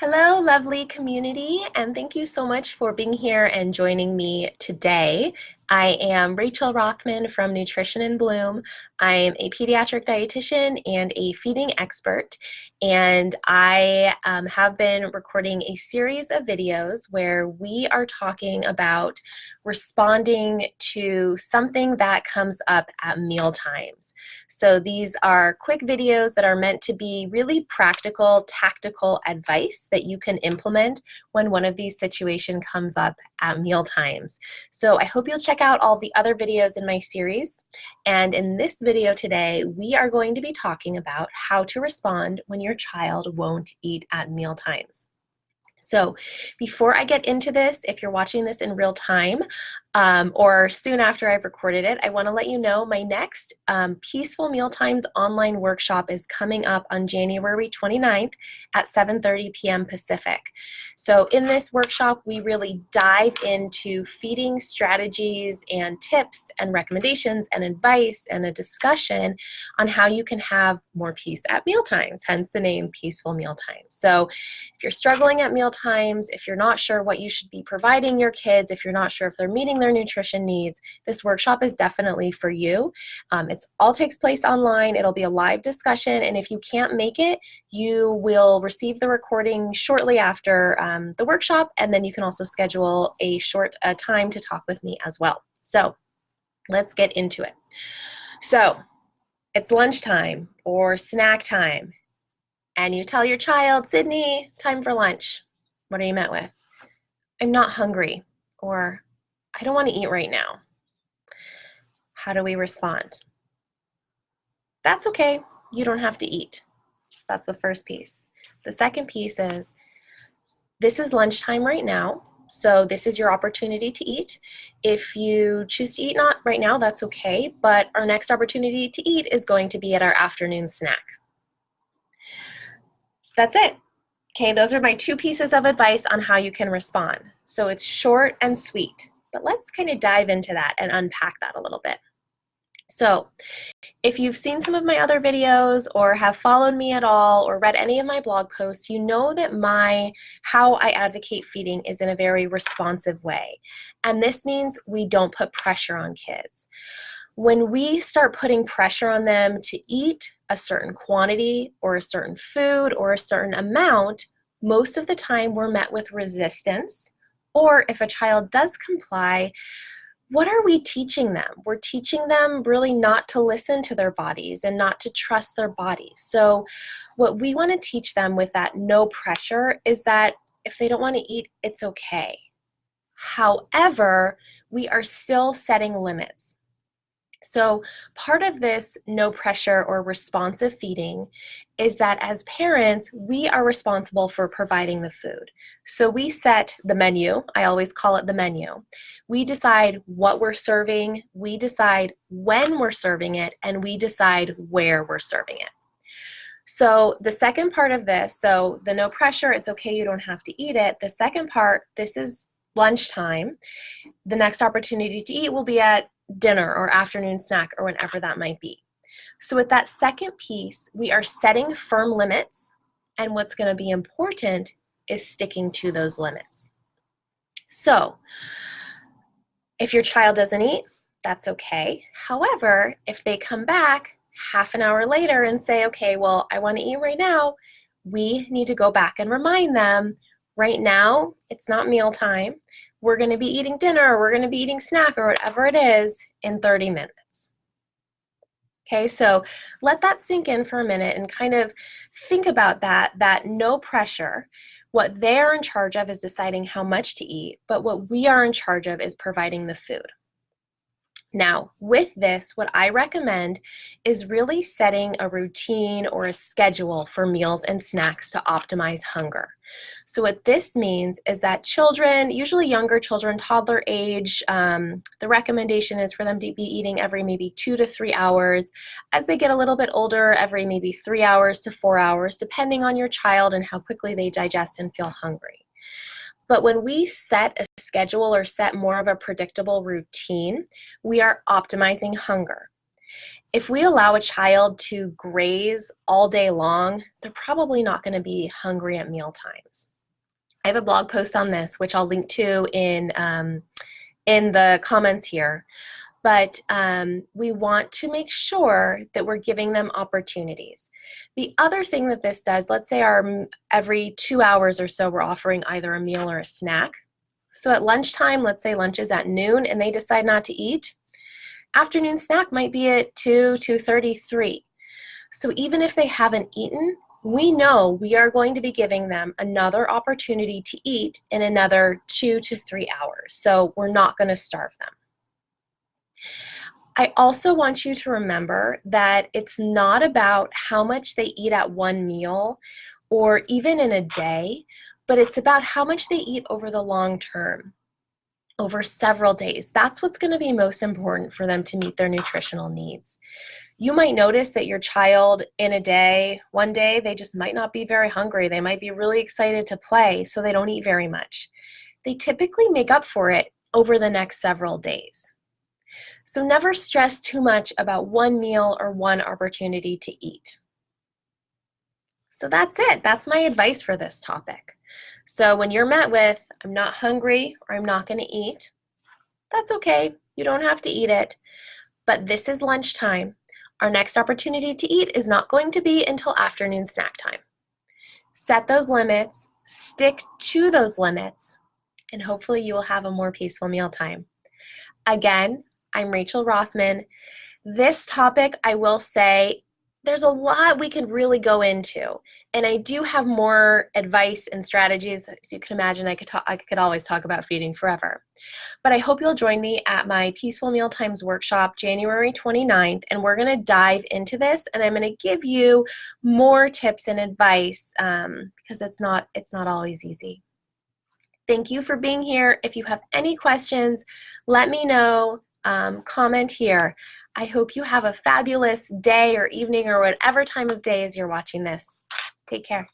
Hello, lovely community, and thank you so much for being here and joining me today. I am Rachel Rothman from Nutrition in Bloom. I'm a pediatric dietitian and a feeding expert, and I have been recording a series of videos where we are talking about responding to something that comes up at meal times. So these are quick videos that are meant to be really practical, tactical advice that you can implement when one of these situations comes up at meal times. So I hope you'll check out all the other videos in my series. And in this video today, we are going to be talking about how to respond when your child won't eat at meal times. So before I get into this, if you're watching this in real time or soon after I've recorded it, I want to let you know my next Peaceful Mealtimes online workshop is coming up on January 29th at 7:30 p.m. Pacific. So in this workshop, we really dive into feeding strategies and tips and recommendations and advice and a discussion on how you can have more peace at mealtimes, hence the name Peaceful Mealtimes. So if you're struggling at mealtimes, if you're not sure what you should be providing your kids, if you're not sure if they're meeting their nutrition needs, this workshop is definitely for you. It all takes place online. It'll be a live discussion, and if you can't make it, you will receive the recording shortly after the workshop, and then you can also schedule a short time to talk with me as well. So let's get into it. So it's lunchtime or snack time, and you tell your child, Sydney, time for lunch. What are you met with? I'm not hungry, or I don't want to eat right now. How do we respond? That's okay. You don't have to eat. That's the first piece. The second piece is, this is lunchtime right now, so this is your opportunity to eat. If you choose to eat not right now, that's okay, but our next opportunity to eat is going to be at our afternoon snack. That's it. Okay, those are my two pieces of advice on how you can respond. So it's short and sweet, but let's kind of dive into that and unpack that a little bit. So if you've seen some of my other videos or have followed me at all or read any of my blog posts, you know that how I advocate feeding is in a very responsive way. And this means we don't put pressure on kids. When we start putting pressure on them to eat a certain quantity or a certain food or a certain amount, most of the time we're met with resistance. Or if a child does comply, what are we teaching them? We're teaching them really not to listen to their bodies and not to trust their bodies. So what we want to teach them with that no pressure is that if they don't want to eat, it's okay. However, we are still setting limits. So part of this no pressure or responsive feeding is that as parents, we are responsible for providing the food. So we set the menu. I always call it the menu. We decide what we're serving, we decide when we're serving it, and we decide where we're serving it. So the second part of this, so the no pressure, it's okay, you don't have to eat it. The second part, this is lunchtime. The next opportunity to eat will be at dinner or afternoon snack or whenever that might be. So with that second piece, we are setting firm limits, and what's going to be important is sticking to those limits. So if your child doesn't eat, that's okay. However, if they come back half an hour later and say, okay, well, I want to eat right now, we need to go back and remind them, right now, it's not mealtime. We're going to be eating dinner, or we're going to be eating snack, or whatever it is, in 30 minutes. Okay, so let that sink in for a minute and kind of think about that no pressure. What they're in charge of is deciding how much to eat, but what we are in charge of is providing the food. Now, with this, what I recommend is really setting a routine or a schedule for meals and snacks to optimize hunger. So what this means is that children, usually younger children, toddler age, the recommendation is for them to be eating every maybe 2 to 3 hours. As they get a little bit older, every maybe 3 hours to 4 hours, depending on your child and how quickly they digest and feel hungry. But when we set a schedule or set more of a predictable routine, we are optimizing hunger. If we allow a child to graze all day long, they're probably not going to be hungry at meal times. I have a blog post on this, which I'll link to in the comments here. But we want to make sure that we're giving them opportunities. The other thing that this does, let's say every 2 hours or so we're offering either a meal or a snack. So at lunchtime, let's say lunch is at noon and they decide not to eat, afternoon snack might be at 2, 2:30, 3. So even if they haven't eaten, we know we are going to be giving them another opportunity to eat in another 2 to 3 hours. So we're not going to starve them. I also want you to remember that it's not about how much they eat at one meal or even in a day, but it's about how much they eat over the long term, over several days. That's what's going to be most important for them to meet their nutritional needs. You might notice that your child in a day, one day, they just might not be very hungry. They might be really excited to play, so they don't eat very much. They typically make up for it over the next several days. So never stress too much about one meal or one opportunity to eat. So that's it. That's my advice for this topic. So when you're met with, I'm not hungry or I'm not going to eat, that's okay. You don't have to eat it. But this is lunchtime. Our next opportunity to eat is not going to be until afternoon snack time. Set those limits, stick to those limits, and hopefully you will have a more peaceful mealtime. Again, I'm Rachel Rothman. This topic, I will say, there's a lot we could really go into, and I do have more advice and strategies. As you can imagine, I could always talk about feeding forever. But I hope you'll join me at my Peaceful Mealtimes workshop January 29th, and we're going to dive into this, and I'm going to give you more tips and advice because it's not always easy. Thank you for being here. If you have any questions, let me know. Comment here. I hope you have a fabulous day or evening or whatever time of day as you're watching this. Take care.